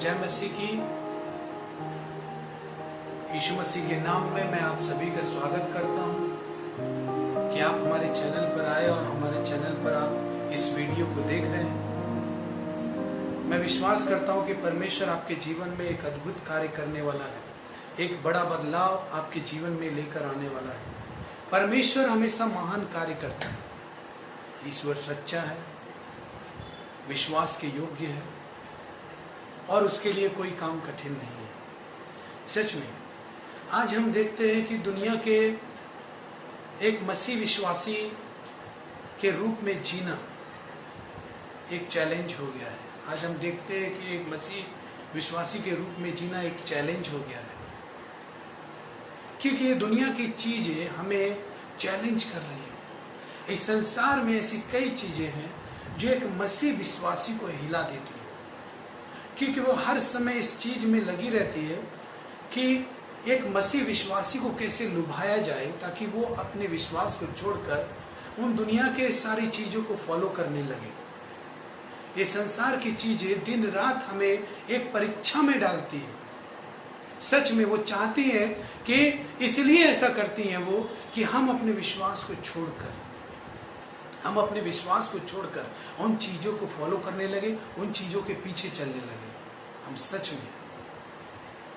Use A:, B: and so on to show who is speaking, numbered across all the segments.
A: जय मसीह की। यीशु मसीह के नाम में मैं आप सभी का स्वागत करता हूं कि आप हमारे चैनल पर आए और हमारे चैनल पर आप इस वीडियो को देख रहे हैं। मैं विश्वास करता हूं कि परमेश्वर आपके जीवन में एक अद्भुत कार्य करने वाला है, एक बड़ा बदलाव आपके जीवन में लेकर आने वाला है। परमेश्वर हमेशा महान कार्य करता है। ईश्वर सच्चा है, विश्वास के योग्य है और उसके लिए कोई काम कठिन नहीं है। सच में आज हम देखते हैं कि दुनिया के एक मसीह विश्वासी के रूप में जीना एक चैलेंज हो गया है। आज हम देखते हैं कि एक मसीह विश्वासी के रूप में जीना एक चैलेंज हो गया है, क्योंकि ये दुनिया की चीजें हमें चैलेंज कर रही है। इस संसार में ऐसी कई चीजें हैं जो एक मसीह विश्वासी को हिला देती है, क्योंकि वो हर समय इस चीज में लगी रहती है कि एक मसीह विश्वासी को कैसे लुभाया जाए ताकि वो अपने विश्वास को छोड़कर उन दुनिया के सारी चीजों को फॉलो करने लगे। ये संसार की चीजें दिन रात हमें एक परीक्षा में डालती है। सच में वो चाहती है कि इसलिए ऐसा करती हैं वो कि हम अपने विश्वास को छोड़कर उन चीजों को फॉलो करने लगे, उन चीजों के पीछे चलने लगे। हम सच में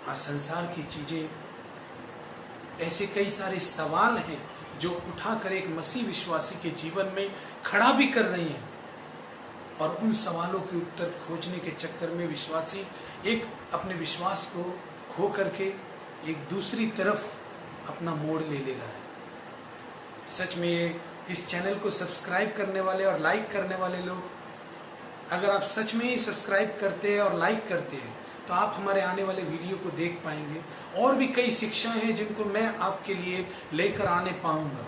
A: आज संसार की चीजें, ऐसे कई सारे सवाल हैं जो उठाकर एक मसीह विश्वासी के जीवन में खड़ा भी कर रही हैं, और उन सवालों के उत्तर खोजने के चक्कर में विश्वासी एक अपने विश्वास को खो करके एक दूसरी तरफ अपना मोड़ ले रहा है। सच में ये इस चैनल को सब्सक्राइब करने वाले और लाइक करने वाले लोग, अगर आप सच में ही सब्सक्राइब करते हैं और लाइक करते हैं तो आप हमारे आने वाले वीडियो को देख पाएंगे। और भी कई शिक्षाएं हैं जिनको मैं आपके लिए लेकर आने पाऊंगा।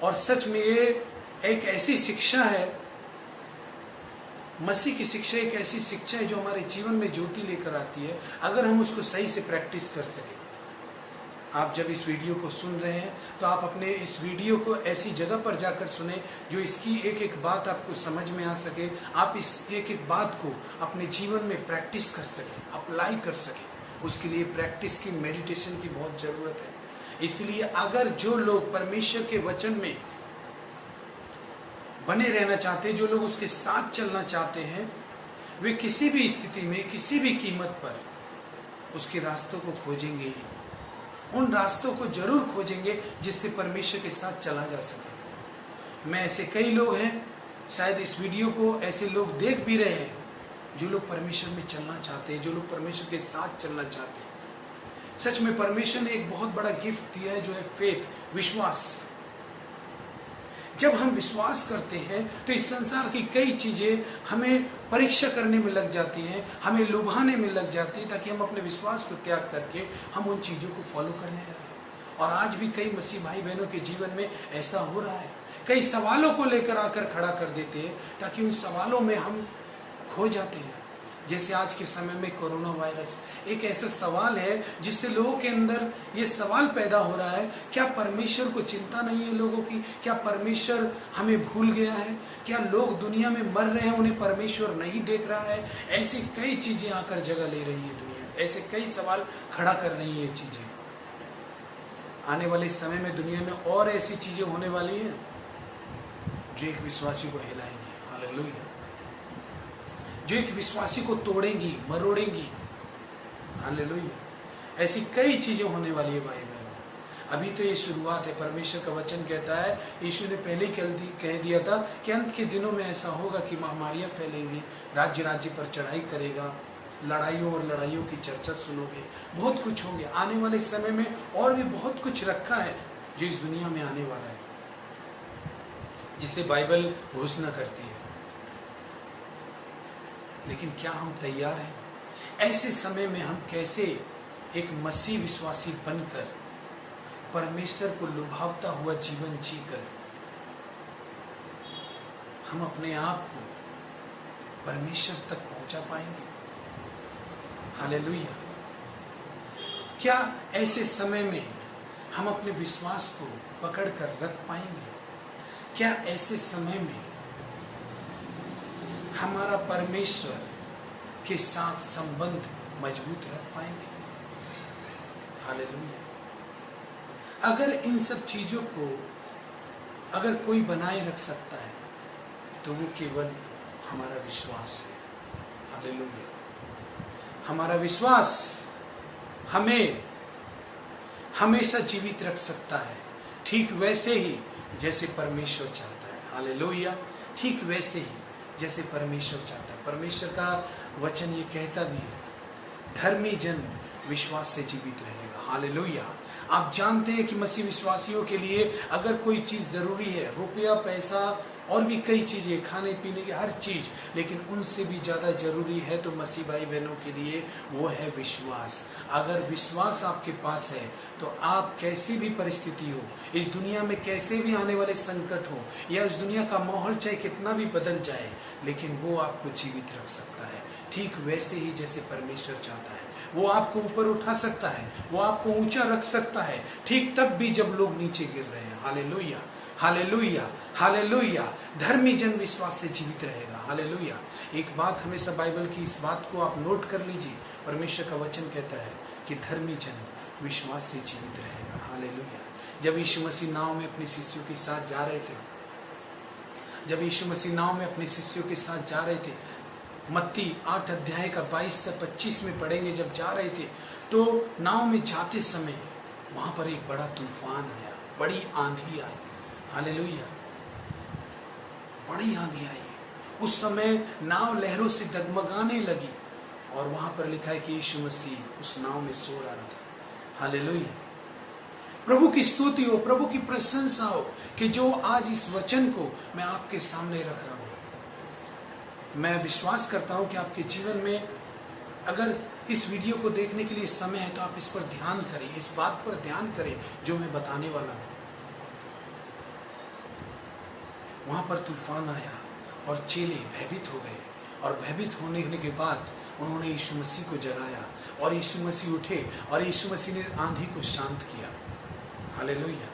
A: और सच में ये एक ऐसी शिक्षा है, मसीह की शिक्षा एक ऐसी शिक्षा है जो हमारे जीवन में ज्योति लेकर आती है, अगर हम उसको सही से प्रैक्टिस कर सकें। आप जब इस वीडियो को सुन रहे हैं तो आप अपने इस वीडियो को ऐसी जगह पर जाकर सुने जो इसकी एक एक बात आपको समझ में आ सके। आप इस एक एक बात को अपने जीवन में प्रैक्टिस कर सकें, अप्लाई कर सकें। उसके लिए प्रैक्टिस की, मेडिटेशन की बहुत ज़रूरत है। इसलिए अगर जो लोग परमेश्वर के वचन में बने रहना चाहते हैं, जो लोग उसके साथ चलना चाहते हैं, वे किसी भी स्थिति में, किसी भी कीमत पर उसके रास्तों को खोजेंगे ही। उन रास्तों को जरूर खोजेंगे जिससे परमेश्वर के साथ चला जा सके। मैं ऐसे कई लोग हैं, शायद इस वीडियो को ऐसे लोग देख भी रहे हैं, जो लोग परमेश्वर में चलना चाहते हैं, जो लोग परमेश्वर के साथ चलना चाहते हैं। सच में परमेश्वर ने एक बहुत बड़ा गिफ्ट दिया है जो है फेथ, विश्वास। जब हम विश्वास करते हैं तो इस संसार की कई चीजें हमें परीक्षा करने में लग जाती हैं, हमें लुभाने में लग जाती है, ताकि हम अपने विश्वास को त्याग करके हम उन चीजों को फॉलो करने लगे। और आज भी कई मसीह भाई बहनों के जीवन में ऐसा हो रहा है। कई सवालों को लेकर आकर खड़ा कर देते हैं ताकि उन सवालों में हम खो जाते हैं। जैसे आज के समय में कोरोना वायरस एक ऐसा सवाल है जिससे लोगों के अंदर ये सवाल पैदा हो रहा है, क्या परमेश्वर को चिंता नहीं है लोगों की? क्या परमेश्वर हमें भूल गया है? क्या लोग दुनिया में मर रहे हैं, उन्हें परमेश्वर नहीं देख रहा है? ऐसी कई चीजें आकर जगह ले रही है दुनिया, ऐसे कई सवाल खड़ा कर रही है ये चीजें। आने वाले समय में दुनिया में और ऐसी चीजें होने वाली है जो एक विश्वासी को हिलाएंगी। हालेलुया। जो एक विश्वासी को तोड़ेंगी, मरोड़ेंगी। हालेलुया। ऐसी कई चीजें होने वाली है भाई बहन। अभी तो ये शुरुआत है। परमेश्वर का वचन कहता है, यीशु ने पहले ही कह दिया था कि अंत के दिनों में ऐसा होगा कि महामारियां फैलेंगी, राज्य राज्य पर चढ़ाई करेगा, लड़ाइयों और लड़ाइयों की चर्चा सुनोगे, बहुत कुछ होंगे। आने वाले समय में और भी बहुत कुछ रखा है जो इस दुनिया में आने वाला है, जिसे बाइबल घोषणा करती है। लेकिन क्या हम तैयार हैं? ऐसे समय में हम कैसे एक मसीह विश्वासी बनकर परमेश्वर को लुभावता हुआ जीवन जीकर हम अपने आप को परमेश्वर तक पहुंचा पाएंगे? हालेलुया। क्या ऐसे समय में हम अपने विश्वास को पकड़ कर रख पाएंगे? क्या ऐसे समय में हमारा परमेश्वर के साथ संबंध मजबूत रख पाएंगे। हालेलुया। अगर इन सब चीजों को अगर कोई बनाए रख सकता है तो वो केवल हमारा विश्वास है। हालेलुया। हमारा विश्वास हमें हमेशा जीवित रख सकता है, ठीक वैसे ही जैसे परमेश्वर चाहता है। हालेलुया। ठीक वैसे ही जैसे परमेश्वर चाहता है। परमेश्वर का वचन ये कहता भी है, धर्मी जन विश्वास से जीवित रहेगा। हालेलुया। आप जानते हैं कि मसीह विश्वासियों के लिए अगर कोई चीज जरूरी है, रुपया, पैसा और भी कई चीजें, खाने पीने की हर चीज, लेकिन उनसे भी ज्यादा जरूरी है तो मसीह भाई बहनों के लिए वो है विश्वास। अगर विश्वास आपके पास है तो आप कैसी भी परिस्थिति हो, इस दुनिया में कैसे भी आने वाले संकट हो, या इस दुनिया का माहौल चाहे कितना भी बदल जाए, लेकिन वो आपको जीवित रख सकता है। ठीक वैसे ही जैसे परमेश्वर चाहता है, वो आपको ऊपर उठा सकता है, वो आपको ऊंचा रख सकता है, ठीक तब भी जब लोग नीचे गिर रहे हैं। हालेलुया। हालेलुया। हालेलुया। धर्मी जन विश्वास से जीवित रहेगा। हालेलुया। एक बात हमेशा बाइबल की, इस बात को आप नोट कर लीजिए, परमेश्वर का वचन कहता है कि धर्मी जन विश्वास से जीवित रहेगा। हालेलुया। जब यीशु मसीह नाव में अपने शिष्यों के साथ जा रहे थे, जब यीशु मसीह नाव में अपने शिष्यों के साथ जा रहे थे, मत्ती 8 अध्याय का 22 से 25 में पढ़ेंगे, जब जा रहे थे तो नाव में जाते समय वहां पर एक बड़ा तूफान आया, बड़ी आंधी आई। हालेलुया। बड़ी आंधी आई। उस समय नाव लहरों से डगमगाने लगी और वहां पर लिखा है कि यीशु मसीह उस नाव में सो रहा था। हालेलुया। प्रभु की स्तुति हो, प्रभु की प्रशंसा हो कि जो आज इस वचन को मैं आपके सामने रख रहा हूं। मैं विश्वास करता हूं कि आपके जीवन में अगर इस वीडियो को देखने के लिए समय है तो आप इस पर ध्यान करें, इस बात पर ध्यान करें जो मैं बताने वाला हूं। वहां पर तूफान आया और चेले भयभीत हो गए, और भयभीत होने के बाद उन्होंने यीशु मसीह को जगाया और यीशु मसीह उठे और यीशु मसीह ने आंधी को शांत किया। हालेलुया।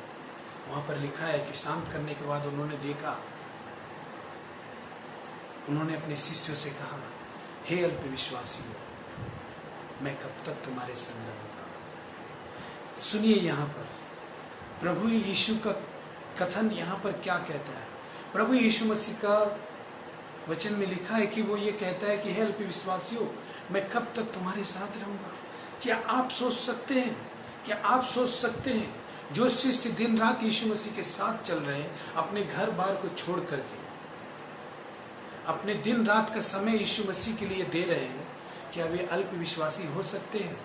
A: वहां पर लिखा है कि शांत करने के बाद उन्होंने देखा, उन्होंने अपने शिष्यों से कहा, हे अल्पविश्वासियों, मैं कब तक तुम्हारे संग रहूंगा। सुनिए, यहाँ पर प्रभु यीशु का कथन यहाँ पर क्या कहता है। प्रभु यीशु मसीह का वचन में लिखा है कि वो ये कहता है कि हे अल्पविश्वासियों, मैं कब तक तुम्हारे साथ रहूंगा। क्या आप सोच सकते हैं, क्या आप सोच सकते हैं जो शिष्य दिन रात यीशु मसीह के साथ चल रहे हैं, अपने घर बार को छोड़ करके अपने दिन रात का समय यीशु मसीह के लिए दे रहे हैं, क्या वे अल्पविश्वासी हो सकते हैं?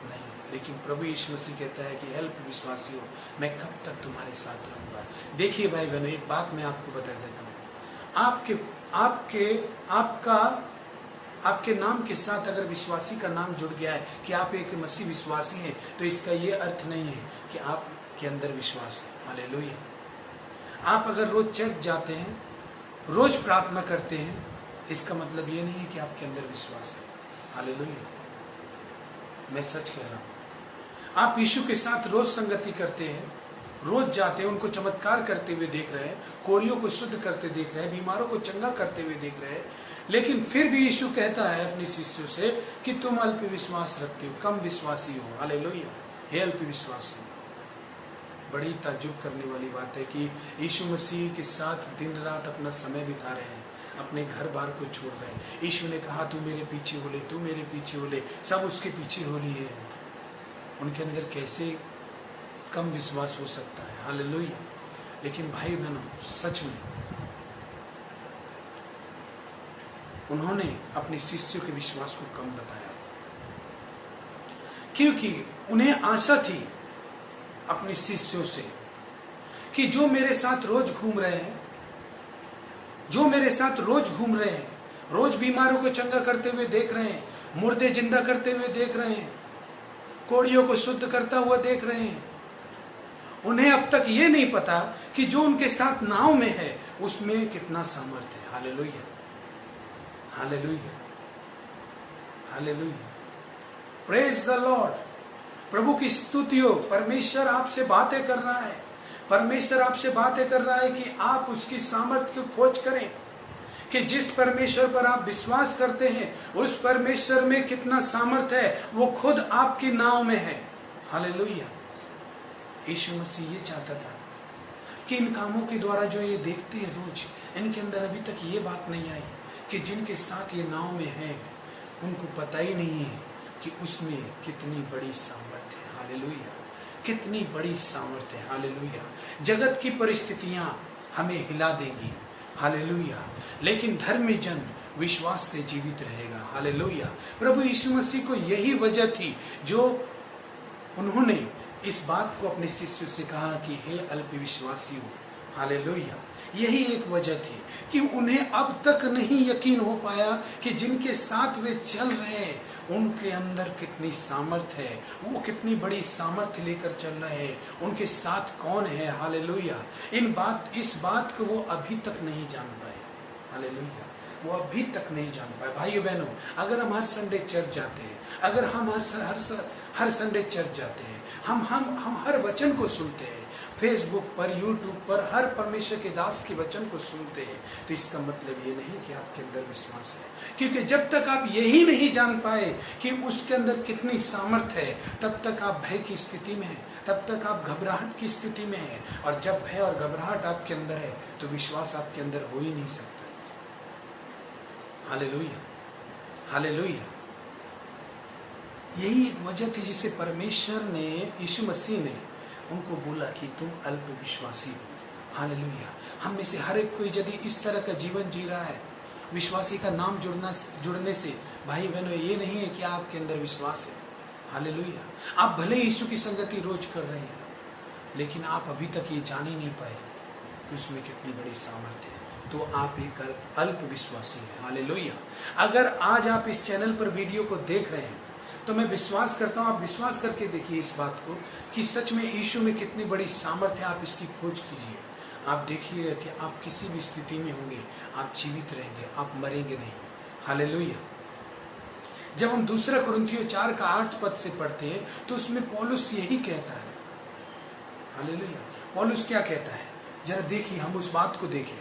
A: नहीं। लेकिन प्रभु यीशु मसीह कहता है कि अल्पविश्वासियों, मैं कब तक तुम्हारे साथ रहूंगा। देखिए भाई बहनों, एक बात मैं आपको बता देता हूँ, आपके नाम के साथ अगर विश्वासी का नाम जुड़ गया है कि आप एक मसीह विश्वासी हैं, तो इसका ये अर्थ नहीं है कि आपके अंदर विश्वास है। हालेलुया। आप अगर रोज चर्च जाते हैं, रोज प्रार्थना करते हैं, इसका मतलब ये नहीं है कि आपके अंदर विश्वास है। हालेलुया। मैं सच कह रहा हूं। आप यीशु के साथ रोज संगति करते हैं, रोज जाते हैं, उनको चमत्कार करते हुए देख रहे हैं, कोढ़ियों को शुद्ध करते देख रहे हैं, बीमारों को चंगा करते हुए देख रहे हैं, लेकिन फिर भी यीशु कहता है अपने शिष्यों से कि तुम अल्प विश्वास रखते हो, कम विश्वासी हो। हालेलुया। हे अल्प विश्वासी। बड़ी ताज्जुब करने वाली बात है कि यीशु मसीह के साथ दिन रात अपना समय बिता रहे हैं, अपने घर बार को छोड़ रहे हैं। यीशु ने कहा, तू मेरे पीछे हो ले, तू मेरे पीछे हो ले, सब उसके पीछे हो लिए। उनके अंदर कैसे कम विश्वास हो सकता है। हालेलुया। लेकिन भाई बहनों, सच में उन्होंने अपने शिष्यों के विश्वास को कम बताया, क्योंकि उन्हें आशा थी अपने शिष्यों से कि जो मेरे साथ रोज घूम रहे हैं, जो मेरे साथ रोज घूम रहे हैं, रोज बीमारों को चंगा करते हुए देख रहे हैं, मुर्दे जिंदा करते हुए देख रहे हैं, कोढ़ियों को शुद्ध करता हुआ देख रहे हैं, उन्हें अब तक ये नहीं पता कि जो उनके साथ नाव में है उसमें कितना सामर्थ्य है। Hallelujah. Hallelujah. Hallelujah. Praise the lord. प्रभु की स्तुति हो। परमेश्वर आपसे बातें कर रहा है, परमेश्वर आपसे बातें कर रहा है कि आप उसकी सामर्थ्य की खोज करें, कि जिस परमेश्वर पर आप विश्वास करते हैं उस परमेश्वर में कितना सामर्थ्य है, वो खुद आपकी नाव में है। हालेलुया। यीशु मसीह ये चाहता था कि इन कामों के द्वारा जो ये देखते हैं रोज, इनके अंदर अभी तक ये बात नहीं आई कि जिनके साथ ये नाव में है उनको पता ही नहीं है कि उसमें कितनी बड़ी सामर्थ्य है। हालेलुया, कितनी बड़ी सामर्थ्य है। हालेलुया। जगत की परिस्थितियां हमें हिला देंगी, हालेलुया, लेकिन धर्मी जन विश्वास से जीवित रहेगा। हालेलुया। प्रभु यीशु मसीह को यही वजह थी जो उन्होंने इस बात को अपने शिष्यों से कहा कि हे अल्पविश्वासियों। हालेलुया। यही एक वजह थी कि उन्हें अब तक नहीं यकीन हो पाया कि जिनके साथ वे चल रहे हैं उनके अंदर कितनी सामर्थ्य है, वो कितनी बड़ी सामर्थ्य लेकर चल रहे हैं, उनके साथ कौन है। हालेलुया। इस बात को वो अभी तक नहीं जान पाए। हालेलुया, वो अभी तक नहीं जान पाए। भाइयों बहनों, अगर हम हर संडे चर्च जाते हैं, अगर हम हर संडे चर्च जाते हैं, हम हर वचन को सुनते हैं, फेसबुक पर, यूट्यूब पर हर परमेश्वर के दास के वचन को सुनते हैं, तो इसका मतलब ये नहीं कि आपके अंदर विश्वास है। क्योंकि जब तक आप यही नहीं जान पाए कि उसके अंदर कितनी सामर्थ्य है, तब तक आप भय की स्थिति में हैं, तब तक आप घबराहट की स्थिति में हैं। और जब भय और घबराहट आपके अंदर है तो विश्वास आपके अंदर हो ही नहीं सकता। Hallelujah, hallelujah. यही एक वजह थी जिसे परमेश्वर ने, यीशु मसीह ने उनको बोला कि तुम अल्प विश्वासी हो। हालेलुया। हम में से हर एक कोई यदि इस तरह का जीवन जी रहा है, विश्वासी का नाम जुड़ने से, भाई बहनों, ये नहीं है कि आपके अंदर विश्वास है। हालेलुया। आप भले यीशु की संगति रोज कर रहे हैं, लेकिन आप अभी तक ये जान ही नहीं पाए कि उसमें कितनी बड़ी सामर्थ्य है, तो आप एक अल्प विश्वासी हैं। हालेलुया। अगर आज आप इस चैनल पर वीडियो को देख रहे हैं तो मैं विश्वास करता हूं, आप विश्वास करके देखिए इस बात को कि सच में यीशु में कितनी बड़ी सामर्थ्य है। आप इसकी खोज कीजिए, आप देखिए कि आप किसी भी स्थिति में होंगे, आप जीवित रहेंगे, आप मरेंगे नहीं। हालेलुया। जब हम दूसरा कुरिन्थियों 4:8 से पढ़ते हैं तो उसमें पौलुस यही कहता है। हालेलुया। पौलुस क्या कहता है, जरा देखिए, हम उस बात को देखें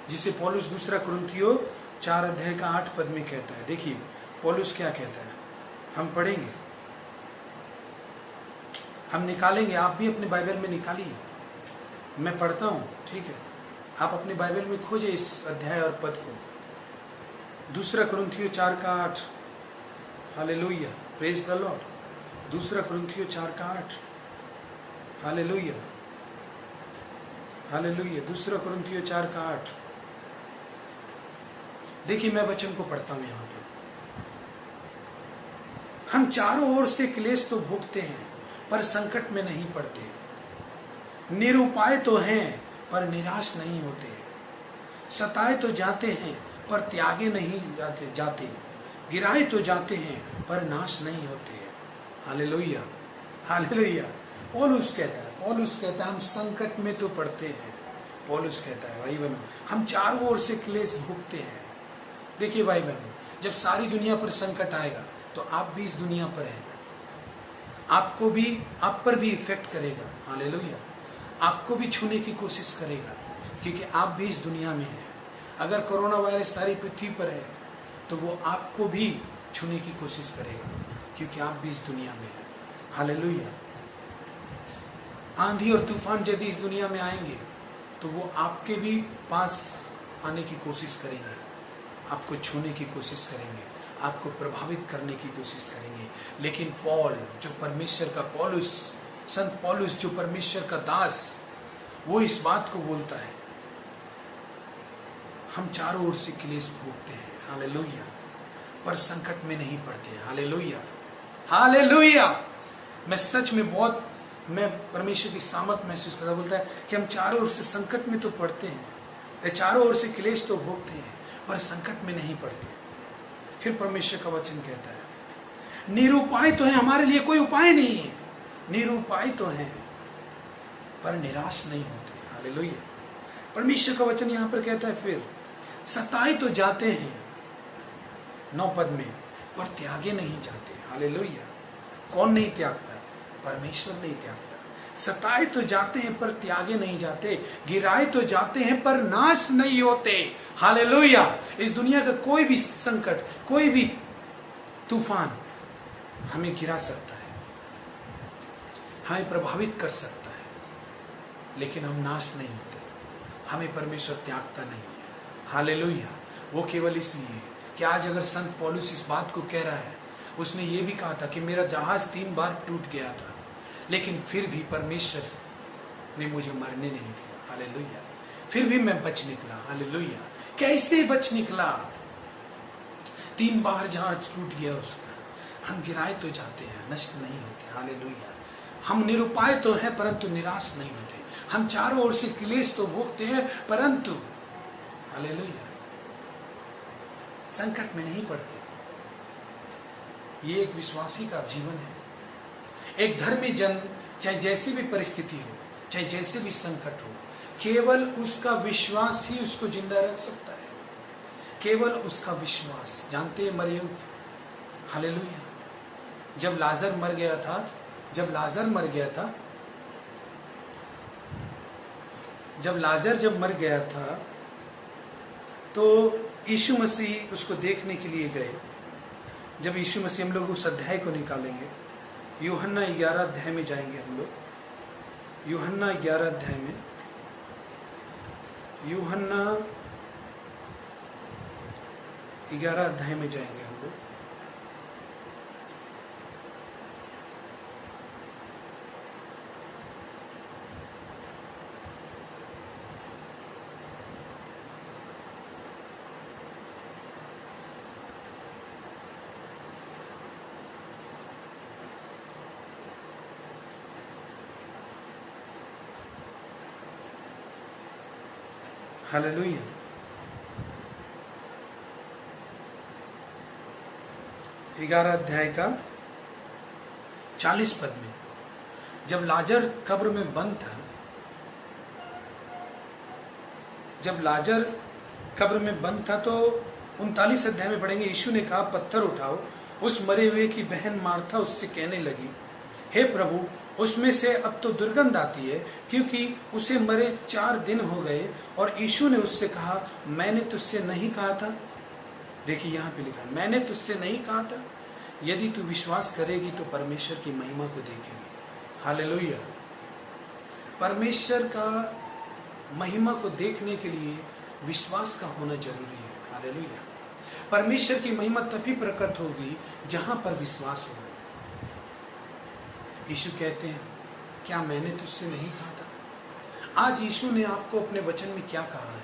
A: जिसे पौलुस दूसरा कुरिन्थियों 4:8 में कहता है। देखिए पौलुस क्या कहता है, हम पढ़ेंगे, हम निकालेंगे। आप भी अपने बाइबल में निकालिए, मैं पढ़ता हूं, ठीक है। आप अपने बाइबल में खोजे इस अध्याय और पद को, दूसरा कुरिन्थियों 4:8। Hallelujah, praise the Lord. दूसरा कुरिन्थियों 4:8। Hallelujah, hallelujah. दूसरा कुरिन्थियों 4:8। देखिए मैं वचन को पढ़ता हूं यहां पे। हम चारों ओर से क्लेश तो भोगते हैं पर संकट में नहीं पड़ते, निरुपाय तो हैं पर निराश नहीं होते, सताए तो जाते हैं पर त्यागे नहीं जाते, गिराए तो जाते हैं पर नाश नहीं होते। Hallelujah, hallelujah. पौलुस कहता है हम संकट में तो पड़ते हैं। पौलुस कहता है भाई बहनों, हम चारों ओर से क्लेश भोगते हैं। देखिए भाई बहनों, जब सारी दुनिया पर संकट आएगा तो आप भी इस दुनिया पर हैं, आपको भी, आप पर भी इफेक्ट करेगा। हालेलुया। आपको भी छूने की कोशिश करेगा, क्योंकि आप भी इस दुनिया में हैं। अगर कोरोना वायरस सारी पृथ्वी पर है तो वो आपको भी छूने की कोशिश करेगा, क्योंकि आप भी इस दुनिया में हैं। हालेलुया। आंधी और तूफान यदि इस दुनिया में आएंगे तो वो आपके भी पास आने की कोशिश करेंगे, आपको छूने की कोशिश करेंगे, आपको प्रभावित करने की कोशिश करेंगे। लेकिन पौल, जो परमेश्वर का पौलुस, संत पौलुस जो परमेश्वर का दास, वो इस बात को बोलता है, हम चारों ओर से क्लेश भोगते हैं। हालेलुया। पर संकट में नहीं पड़ते। Hallelujah, hallelujah. मैं सच में मैं परमेश्वर की सामर्थ महसूस करता, बोलता है कि हम चारों ओर से संकट में तो पड़ते हैं, चारों ओर से क्लेश तो भोगते हैं पर संकट में नहीं पड़ते। फिर परमेश्वर का वचन कहता है निरुपाय तो है, हमारे लिए कोई उपाय नहीं है, निरुपाय तो है पर निराश नहीं होते। हालेलुया। परमेश्वर का वचन यहां पर कहता है फिर सताए तो जाते हैं 9 पद में, पर त्यागे नहीं जाते। हालेलुया। कौन नहीं त्यागता? परमेश्वर नहीं त्यागता। सताए तो जाते हैं पर त्यागे नहीं जाते, गिराए तो जाते हैं पर नाश नहीं होते। हालेलुया। इस दुनिया का कोई भी संकट, कोई भी तूफान हमें गिरा सकता है, हमें प्रभावित कर सकता है, लेकिन हम नाश नहीं होते, हमें परमेश्वर त्यागता नहीं है। हालेलुया। वो केवल इसलिए कि आज अगर संत पौलुस इस बात को कह रहा है, उसने ये भी कहा था कि मेरा जहाज 3 बार टूट गया था, लेकिन फिर भी परमेश्वर ने मुझे मरने नहीं दिया। हालेलुया। फिर भी मैं बच निकला। हालेलुया। कैसे बच निकला? 3 बार जहाज टूट गया उसका। हम गिराए तो जाते हैं, नष्ट नहीं होते। हालेलुया। हम निरुपाय तो हैं परंतु निराश नहीं होते। हम चारों ओर से क्लेश तो भोगते हैं परंतु हालेलुया संकट में नहीं पड़ते। ये एक विश्वासी का जीवन है। एक धर्मी जन चाहे जैसी भी परिस्थिति हो, चाहे जैसे भी संकट हो, केवल उसका विश्वास ही उसको जिंदा रख सकता है। केवल उसका विश्वास। जानते हैं मरियम, हालेलुया, जब लाजर मर गया था, जब लाजर मर गया था तो यीशु मसीह उसको देखने के लिए गए। जब यीशु मसीह, हम लोग उस अध्याय को निकालेंगे, यूहन्ना 11 अध्याय में जाएंगे हम लोग। यूहन्ना 11 अध्याय में, यूहन्ना 11 अध्याय में जाएंगे हम लोग। हालेलुया। ग्यारह अध्याय का 40 पद में, जब लाजर कब्र में बंद था, जब लाजर कब्र में बंद था तो 39 अध्याय में पढ़ेंगे, यीशु ने कहा पत्थर उठाओ। उस मरे हुए की बहन मार्था उससे कहने लगी, हे प्रभु, उसमें से अब तो दुर्गंध आती है, क्योंकि उसे मरे 4 दिन हो गए। और यीशु ने उससे कहा, मैंने तुझसे नहीं कहा था? देखिए यहाँ पे लिखा, मैंने तुझसे नहीं कहा था? यदि तू विश्वास करेगी तो परमेश्वर की महिमा को देखेगी। हालेलुया। परमेश्वर का महिमा को देखने के लिए विश्वास का होना जरूरी है। हालेलुया। परमेश्वर की महिमा तभी प्रकट होगी जहां पर विश्वास होगा। यीशु कहते हैं, क्या मैंने तुझसे नहीं कहा था? आज यीशु ने आपको अपने वचन में क्या कहा है?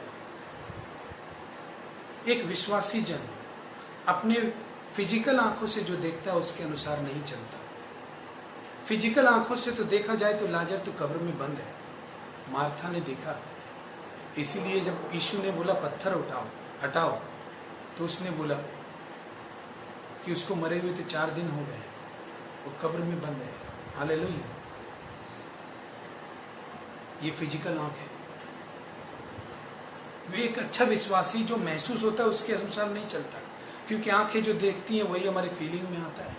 A: एक विश्वासी जन अपने फिजिकल आंखों से जो देखता है उसके अनुसार नहीं चलता। फिजिकल आंखों से तो देखा जाए तो लाजर तो कब्र में बंद है, मार्था ने देखा। इसीलिए जब यीशु ने बोला पत्थर उठाओ, हटाओ, तो उसने बोला कि उसको मरे हुए तो 4 दिन हो गए, वो कब्र में बंद है। हालेलुया। ये फिजिकल आंख है। वे एक अच्छा विश्वासी जो महसूस होता है उसके अनुसार नहीं चलता, क्योंकि आंखें जो देखती हैं वही हमारे फीलिंग में आता है,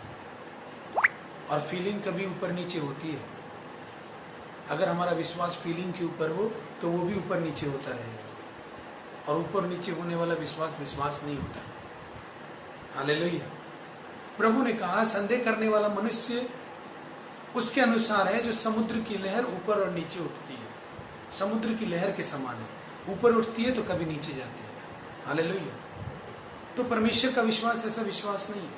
A: और फीलिंग कभी ऊपर नीचे होती है। अगर हमारा विश्वास फीलिंग के ऊपर हो तो वो भी ऊपर नीचे होता रहेगा, और ऊपर नीचे होने वाला विश्वास नहीं होता। हालेलुया। प्रभु ने कहा, संदेह करने वाला मनुष्य उसके अनुसार है जो समुद्र की लहर ऊपर और नीचे उठती है। समुद्र की लहर के समान है, ऊपर उठती है तो कभी नीचे जाती है। हालेलुया। तो परमेश्वर का विश्वास ऐसा विश्वास नहीं है।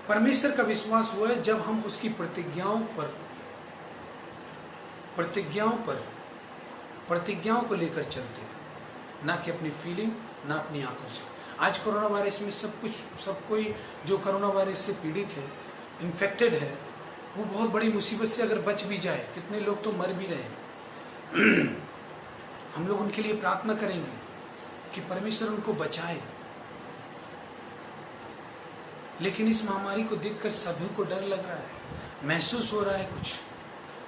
A: परमेश्वर का विश्वास हुआ है जब हम उसकी प्रतिज्ञाओं को लेकर चलते हैं, ना कि अपनी फीलिंग, ना अपनी आंखों से। आज कोरोना वायरस में सब कोई जो कोरोना वायरस से पीड़ित है, इन्फेक्टेड है, वो बहुत बड़ी मुसीबत से अगर बच भी जाए, कितने लोग तो मर भी रहे हैं। हम लोग उनके लिए प्रार्थना करेंगे कि परमेश्वर उनको बचाए। लेकिन इस महामारी को देखकर सभी को डर लग रहा है, महसूस हो रहा है,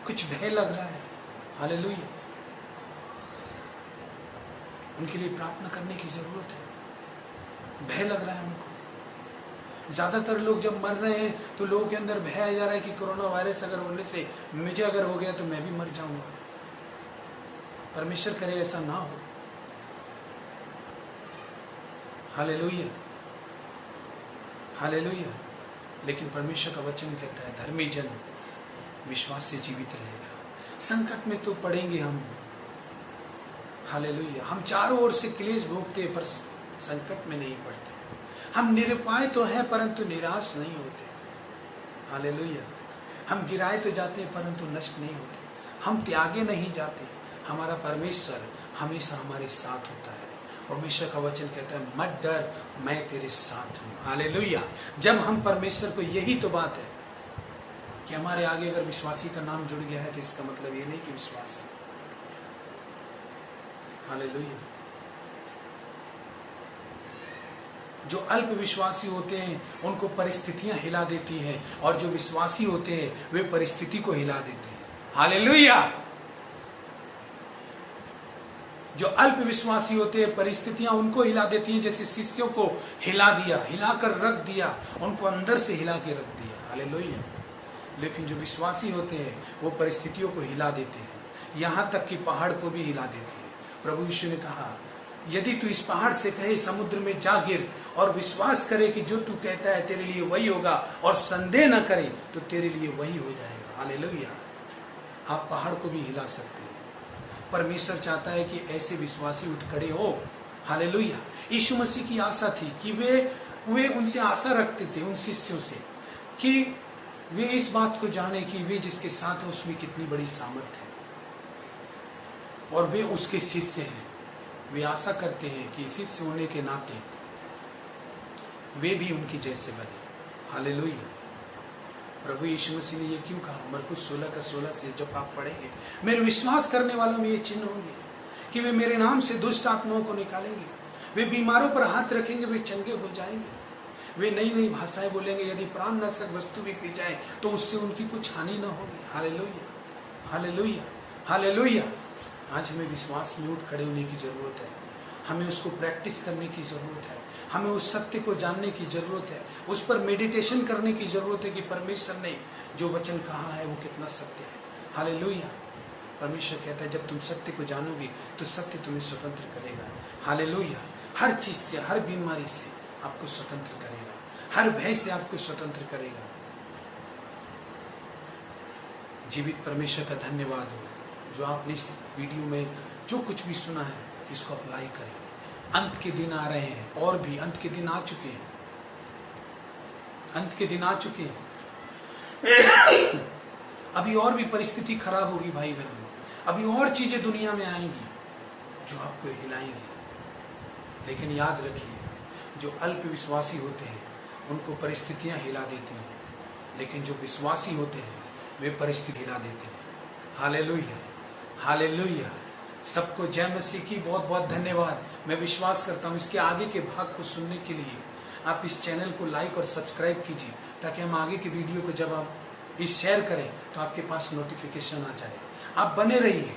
A: कुछ भय लग रहा है। हालेलुया। उनके लिए प्रार्थना करने की जरूरत है। भय लग रहा है उनको, ज़्यादातर लोग जब मर रहे हैं तो लोगों के अंदर भय आ जा रहा है कि कोरोना वायरस अगर होने से मुझे अगर हो गया तो मैं भी मर जाऊंगा। परमेश्वर करे ऐसा ना हो। Hallelujah, hallelujah. लेकिन परमेश्वर का वचन कहता है धर्मी जन विश्वास से जीवित रहेगा। संकट में तो पड़ेंगे हम, हालेलुया। हम चारों ओर से क्लेश भोगते पर संकट में नहीं पड़ते। हम निरुपाय तो हैं परंतु निराश नहीं होते, हालेलुया। हम गिराए तो जाते हैं परंतु नष्ट नहीं होते। हम त्यागे नहीं जाते। हमारा परमेश्वर हमेशा हमारे साथ होता है। परमेश्वर का वचन कहता है मत डर, मैं तेरे साथ हूँ, हालेलुया। जब हम परमेश्वर को, यही तो बात है कि हमारे आगे अगर विश्वासी का नाम जुड़ गया है तो इसका मतलब ये नहीं कि विश्वास है, हालेलुया। जो अल्प विश्वासी होते हैं उनको परिस्थितियां हिला देती हैं, और जो विश्वासी होते हैं वे परिस्थिति को हिला देते हैं, हालेलुया। जो अल्प विश्वासी होते हैं परिस्थितियां उनको हिला देती हैं, जैसे शिष्यों को हिला दिया, हिलाकर रख दिया, उनको अंदर से हिला के रख दिया, हालेलुया। लेकिन जो विश्वासी होते हैं वो परिस्थितियों को हिला देते हैं, यहाँ तक कि पहाड़ को भी हिला देते हैं। प्रभु यीशु ने कहा यदि तू इस पहाड़ से कहे समुद्र में जा गिर, और विश्वास करे कि जो तू कहता है तेरे लिए वही होगा, और संदेह न करे तो तेरे लिए वही हो जाएगा, हालेलुया। आप पहाड़ को भी हिला सकते हैं। परमेश्वर चाहता है कि ऐसे विश्वासी उठ खड़े हो, हालेलुया। यीशु मसीह की आशा थी कि वे उनसे आशा रखते थे, उन शिष्यों से, कि वे इस बात को जाने कि वे जिसके साथ है उसमें कितनी बड़ी सामर्थ्य है, और वे उसके शिष्य हैं। वे आशा करते हैं कि शिष्य होने के नाते वे भी उनके जैसे बने, हालेलुया। प्रभु यीशु मसीह ने ये क्यों कहा? मरकुस 16:16 से जब आप पढ़ेंगे, मेरे विश्वास करने वालों में ये चिन्ह होंगे कि वे मेरे नाम से दुष्ट आत्माओं को निकालेंगे, वे बीमारों पर हाथ रखेंगे, वे चंगे हो जाएंगे, वे नई नई भाषाएं बोलेंगे, यदि प्राणनाशक वस्तु भी पी जाए तो उससे उनकी कुछ हानि न होगी, हालेलुया, हालेलुया, हालेलुया। आज हमें विश्वास में उठ खड़े होने की जरूरत है। हमें उसको प्रैक्टिस करने की जरूरत है। हमें उस सत्य को जानने की जरूरत है। उस पर मेडिटेशन करने की जरूरत है कि परमेश्वर ने जो वचन कहा है वो कितना सत्य है, हालेलुया। परमेश्वर कहता है जब तुम सत्य को जानोगे तो सत्य तुम्हें स्वतंत्र करेगा, हालेलुया। हर चीज से, हर बीमारी से आपको स्वतंत्र करेगा, हर भय से आपको स्वतंत्र करेगा। जीवित परमेश्वर का धन्यवाद हो जो आपने इस वीडियो में जो कुछ भी सुना है इसको अप्लाई करें। अंत के दिन आ रहे हैं, और भी अंत के दिन आ चुके हैं, अंत के दिन आ चुके हैं। अभी और भी परिस्थिति खराब होगी भाई बहनों, अभी और चीजें दुनिया में आएंगी जो आपको हिलाएंगी। लेकिन याद रखिए जो अल्प विश्वासी होते हैं उनको परिस्थितियां हिला देती हैं, लेकिन जो विश्वासी होते हैं वे परिस्थिति हिला देते हैं, हालेलुया, हालेलुया। सबको जय मसीह की बहुत बहुत धन्यवाद। मैं विश्वास करता हूँ इसके आगे के भाग को सुनने के लिए आप इस चैनल को लाइक और सब्सक्राइब कीजिए, ताकि हम आगे की वीडियो को जब आप इस शेयर करें तो आपके पास नोटिफिकेशन आ जाए। आप बने रहिए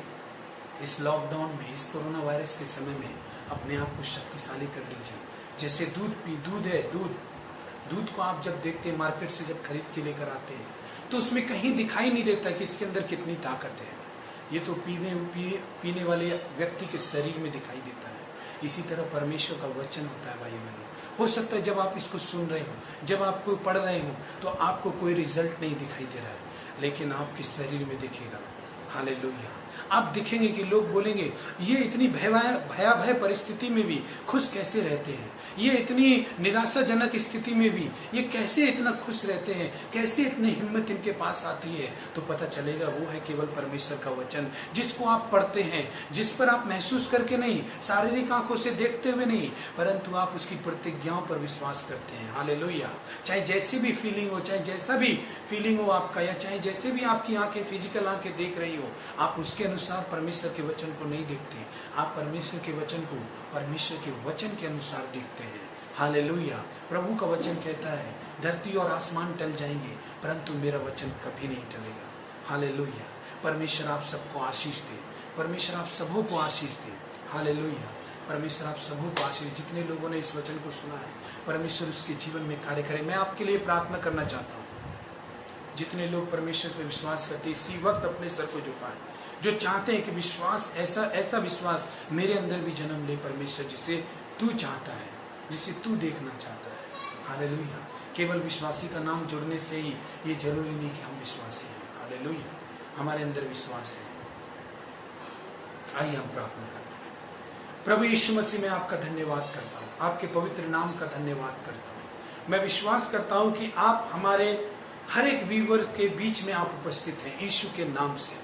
A: इस लॉकडाउन में, इस कोरोना वायरस के समय में अपने आप को शक्तिशाली कर लीजिए। जैसे दूध है, दूध को आप जब देखते हैं मार्केट से जब खरीद के लेकर आते हैं तो उसमें कहीं दिखाई नहीं देता कि इसके अंदर कितनी ताकत है। ये तो पीने वाले व्यक्ति के शरीर में दिखाई देता है। इसी तरह परमेश्वर का वचन होता है भाई बहनों। हो सकता है जब आप इसको सुन रहे हो, जब आप कोई पढ़ रहे हो तो आपको कोई रिजल्ट नहीं दिखाई दे रहा है, लेकिन आपके शरीर में दिखेगा, हालेलुया। आप दिखेंगे कि लोग बोलेंगे ये इतनी भयावह परिस्थिति में भी खुश कैसे रहते हैं, ये इतनी निराशाजनक स्थिति में भी ये कैसे इतना खुश रहते हैं, कैसे इतनी हिम्मत इनके पास आती है। तो पता चलेगा वो है केवल परमेश्वर का वचन, जिसको आप पढ़ते हैं, जिस पर आप महसूस करके नहीं, शारीरिक आंखों से देखते हुए नहीं, परंतु आप उसकी प्रतिज्ञाओं पर विश्वास करते हैं, हालेलुया। चाहे जैसी भी फीलिंग हो, चाहे जैसा भी फीलिंग हो आपका, या चाहे जैसे भी आपकी आंखें, फिजिकल आंखें देख रही हो, आप उसके अनुसार परमेश्वर के वचन को नहीं देखते, आप परमेश्वर के वचन को परमेश्वर के वचन के अनुसार देखते हैं, हालेलुया। प्रभु का वचन कहता है धरती और आसमान टल जाएंगे परंतु मेरा वचन कभी नहीं टलेगा, हालेलुया। परमेश्वर आप सबको आशीष दे, परमेश्वर आप सबों को आशीष दे, हालेलुया। परमेश्वर आप सबों को आशीष, जितने लोगों ने इस वचन को सुना है परमेश्वर उसके जीवन में कार्य करे। मैं आपके लिए प्रार्थना करना चाहता हूँ, जितने लोग परमेश्वर पर विश्वास करते हैं इसी वक्त अपने सर को झुकाएं, जो चाहते हैं कि विश्वास ऐसा विश्वास मेरे अंदर भी जन्म ले परमेश्वर, जिसे तू चाहता है, जिसे तू देखना चाहता है। हालेलुया। केवल विश्वासी का नाम जुड़ने से ही ये जरूरी नहीं कि हम विश्वासी हैं। हालेलुया। हमारे अंदर विश्वास है। आइए हम प्रार्थना करते हैं। प्रभु यीशु मसीह में आपका धन्यवाद करता हूँ, आपके पवित्र नाम का धन्यवाद करता हूँ। मैं विश्वास करता हूँ कि आप हमारे हर एक व्यूवर के बीच में आप उपस्थित हैं। यीशु के नाम से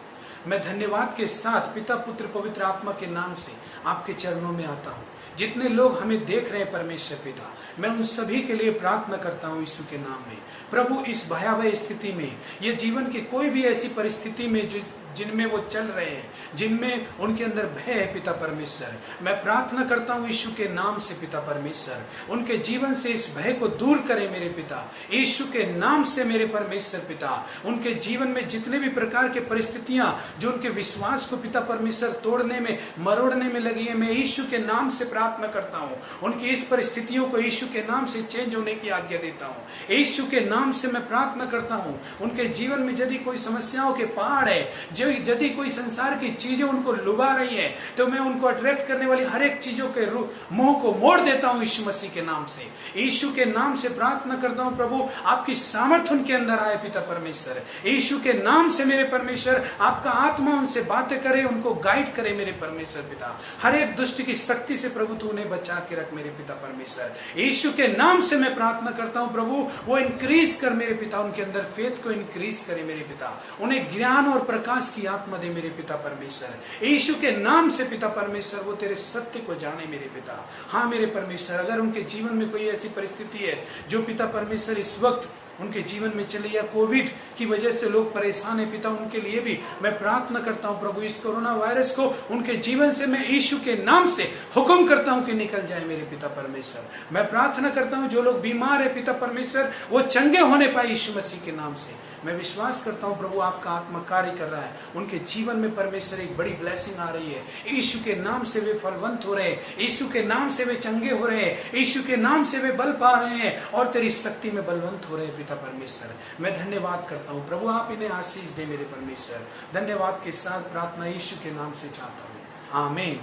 A: मैं धन्यवाद के साथ पिता पुत्र पवित्र आत्मा के नाम से आपके चरणों में आता हूँ। जितने लोग हमें देख रहे हैं परमेश्वर पिता, मैं उन सभी के लिए प्रार्थना करता हूँ यीशु के नाम में। प्रभु इस भयावह स्थिति में, ये जीवन की कोई भी ऐसी परिस्थिति में जिनमें वो चल रहे हैं, जिनमें उनके अंदर भय है पिता परमेश्वर, मैं प्रार्थना करता हूँ यीशु के नाम से पिता परमेश्वर, उनके जीवन से इस भय को दूर करें मेरे पिता। यीशु के नाम से मेरे परमेश्वर पिता, उनके जीवन में जितने भी प्रकार के परिस्थितियां जो उनके विश्वास को पिता परमेश्वर तोड़ने में मरोड़ने में लगी है, मैं यीशु के नाम से प्रार्थना करता हूँ उनकी इस परिस्थितियों को यीशु के नाम से चेंज होने की आज्ञा देता हूँ। यीशु के नाम से मैं प्रार्थना करता हूँ उनके जीवन में यदि कोई समस्याओं के पहाड़ है, यदि कोई संसार की चीजें उनको लुभा रही है, तो मैं उनको अट्रैक्ट करने वाली हर एक चीजों के मुंह को मोड़ देता हूं यीशु मसीह के नाम से। यीशु के नाम से प्रार्थना करता हूं प्रभु, आपकी सामर्थ उनके अंदर आए पिता परमेश्वर। यीशु के नाम से मेरे परमेश्वर, आपका आत्मा उनसे बातें करे, उनको गाइड करे मेरे परमेश्वर पिता। हर एक दुष्ट की शक्ति से प्रभु तू उन्हें बचा के रख मेरे पिता परमेश्वर। यीशु के नाम से मैं प्रार्थना करता हूं प्रभु, वो इंक्रीज कर मेरे पिता, उनके अंदर फेथ को इंक्रीज करे मेरे पिता, उन्हें ज्ञान और प्रकाश की आत्मा दे मेरे पिता परमेश्वर। यीशु के नाम से पिता परमेश्वर, वो तेरे सत्य को जाने मेरे पिता। हाँ मेरे परमेश्वर, अगर उनके जीवन में कोई ऐसी परिस्थिति है जो पिता परमेश्वर इस वक्त उनके जीवन में चले, या कोविड की वजह से लोग परेशान है पिता, उनके लिए भी मैं प्रार्थना करता हूं प्रभु, इस कोरोना वायरस को उनके जीवन से मैं यीशु के नाम से हुक्म करता हूं कि निकल जाए मेरे पिता परमेश्वर। मैं प्रार्थना करता हूं जो लोग बीमार है पिता परमेश्वर, वो चंगे होने पाए यीशु मसीह के नाम से। मैं विश्वास करता हूं प्रभु, आपका आत्मा कार्य कर रहा है उनके जीवन में परमेश्वर, एक बड़ी ब्लेसिंग आ रही है। यीशु के नाम से वे फलवंत हो रहे हैं, यीशु के नाम से वे चंगे हो रहे हैं, यीशु के नाम से वे बल पा रहे हैं और तेरी शक्ति में बलवंत हो रहे हैं पिता परमेश्वर। मैं धन्यवाद करता हूं प्रभु, आप इन्हें आशीष दे मेरे परमेश्वर। धन्यवाद के साथ प्रार्थना यीशु के नाम से चाहता हूं, आमीन।